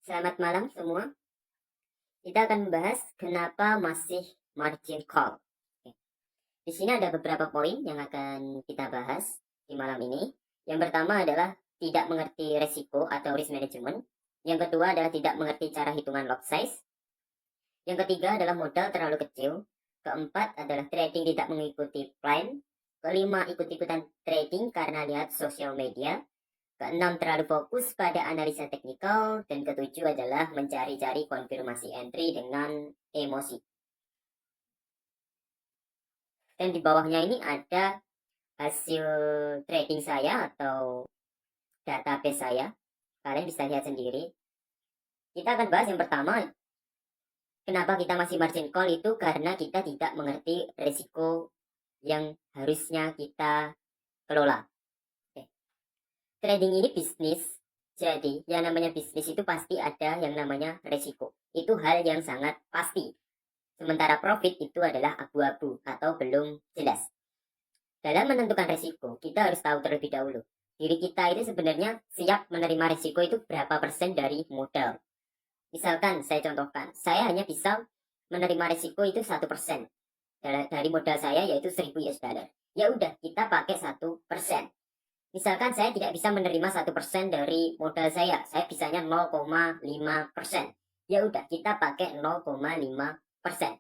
Selamat malam semua. Kita akan membahas kenapa masih margin call. Oke. Di sini ada beberapa poin yang akan kita bahas di malam ini. Yang pertama adalah tidak mengerti resiko atau risk management. Yang kedua adalah tidak mengerti cara hitungan lot size. Yang ketiga adalah modal terlalu kecil. Keempat adalah trading tidak mengikuti plan. Kelima, ikut-ikutan trading karena lihat sosial media. Keenam, terlalu fokus pada analisa teknikal. Dan ketujuh adalah mencari-cari konfirmasi entry dengan emosi. Dan di bawahnya ini ada hasil trading saya atau database saya. Kalian bisa lihat sendiri. Kita akan bahas yang pertama, kenapa kita masih margin call itu karena kita tidak mengerti risiko yang harusnya kita kelola. Oke. Trading ini bisnis, jadi yang namanya bisnis itu pasti ada yang namanya resiko. Itu hal yang sangat pasti. Sementara profit itu adalah abu-abu atau belum jelas. Dalam menentukan resiko, kita harus tahu terlebih dahulu. Diri kita itu sebenarnya siap menerima resiko itu berapa persen dari modal. Misalkan saya contohkan, saya hanya bisa menerima resiko itu 1% dari modal saya yaitu 1000 US dollar. Ya udah, kita pakai 1%. Misalkan saya tidak bisa menerima 1% dari modal saya bisanya 0,5%. Ya udah, kita pakai 0,5%.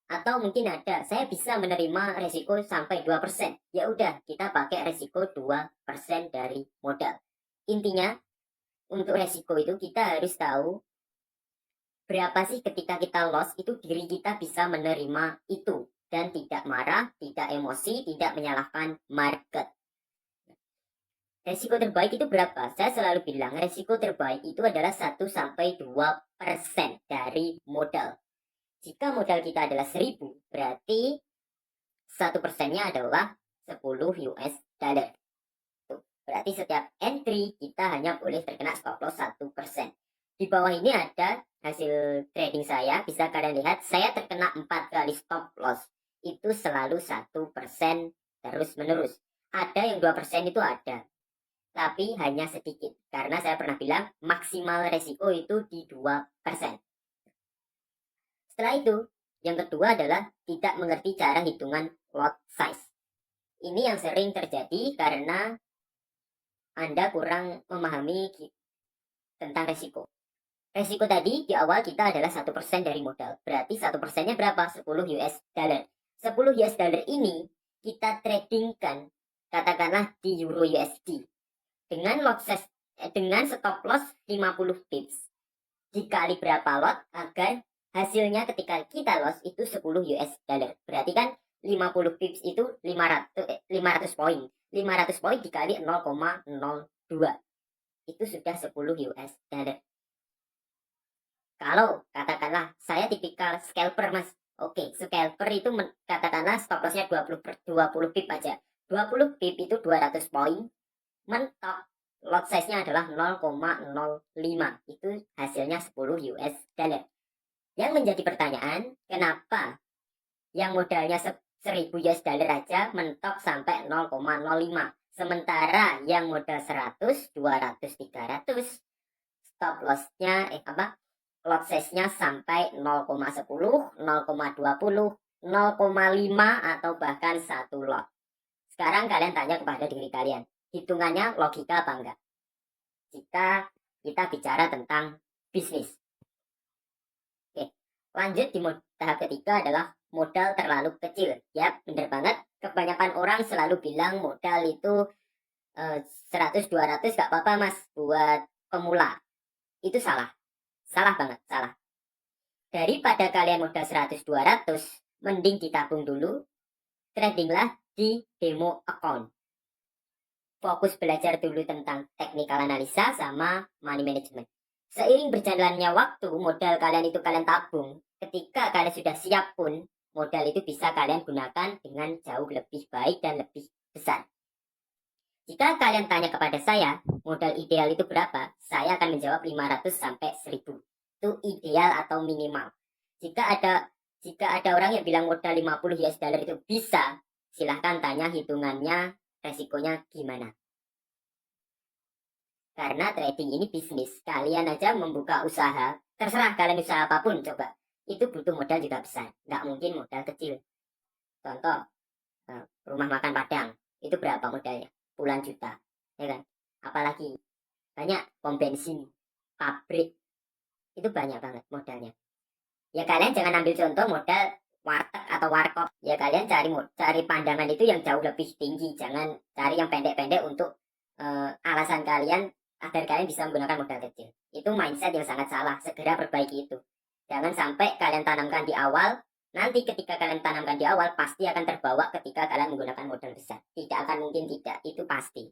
Atau mungkin ada, saya bisa menerima resiko sampai 2%. Ya udah, kita pakai resiko 2% dari modal. Intinya, untuk resiko itu kita harus tahu berapa sih ketika kita loss itu diri kita bisa menerima itu. Dan tidak marah, tidak emosi, tidak menyalahkan market. Resiko terbaik itu berapa? Saya selalu bilang resiko terbaik itu adalah 1-2% dari modal. Jika modal kita adalah 1000, berarti 1%-nya adalah 10 US dollar. Tuh, berarti setiap entry kita hanya boleh terkena stop loss 1%. Di bawah ini ada hasil trading saya, bisa kalian lihat saya terkena 4 kali stop loss. Itu selalu 1% terus menerus. Ada yang 2% itu ada, tapi hanya sedikit. Karena saya pernah bilang maksimal resiko itu di 2%. Setelah itu, yang kedua adalah tidak mengerti cara hitungan lot size. Ini yang sering terjadi karena Anda kurang memahami tentang resiko. Resiko tadi di awal kita adalah 1% dari modal. Berarti 1%-nya berapa? 10 US dollar. 10 US dollar ini kita tradingkan katakanlah di Euro USD. Dengan dengan stop loss 50 pips. Dikali berapa lot agar hasilnya ketika kita loss itu 10 US dollar. Berarti kan 50 pips itu 500 poin. 500 poin dikali 0,02. Itu sudah 10 US dollar. Kalau katakanlah saya tipikal scalper mas. Oke, scalper itu katakanlah stop lossnya 20 pip aja. 20 pip itu 200 poin. Mentok lot size-nya adalah 0,05. Itu hasilnya 10 US dollar. Yang menjadi pertanyaan, kenapa yang modalnya 1000 US dollar aja mentok sampai 0,05. Sementara yang modal 100, 200, 300 stop loss-nya lot size-nya sampai 0,10, 0,20, 0,5 atau bahkan 1 lot. Sekarang kalian tanya kepada diri kalian, hitungannya logika apa enggak? Jika kita bicara tentang bisnis. Oke, lanjut di tahap ketiga adalah modal terlalu kecil. Ya, bener banget. Kebanyakan orang selalu bilang modal itu 100-200 gak apa-apa mas buat pemula. Itu salah. Salah banget, salah. Daripada kalian modal 100-200, mending ditabung dulu. Tradinglah di demo account. Fokus belajar dulu tentang technical analisa sama money management. Seiring berjalannya waktu, modal kalian itu kalian tabung. Ketika kalian sudah siap pun, modal itu bisa kalian gunakan dengan jauh lebih baik dan lebih besar. Jika kalian tanya kepada saya, modal ideal itu berapa? Saya akan menjawab 500 sampai 1000. Itu ideal atau minimal. Jika ada orang yang bilang modal 50 US dollar itu bisa, silahkan tanya hitungannya, resikonya gimana. Karena trading ini bisnis. Kalian aja membuka usaha, terserah kalian usaha apapun coba. Itu butuh modal juga besar. Nggak mungkin modal kecil. Contoh, rumah makan Padang. Itu berapa modalnya? Puluhan juta. Ya kan? Apalagi banyak pom bensin, pabrik. Itu banyak banget modalnya. Ya kalian jangan ambil contoh modal warteg atau warkop. Ya kalian cari pandangan itu yang jauh lebih tinggi. Jangan cari yang pendek-pendek untuk alasan kalian agar kalian bisa menggunakan modal kecil. Itu mindset yang sangat salah. Segera perbaiki itu. Jangan sampai kalian tanamkan di awal. Nanti ketika kalian tanamkan di awal pasti akan terbawa ketika kalian menggunakan modal besar. Tidak akan mungkin tidak. Itu pasti.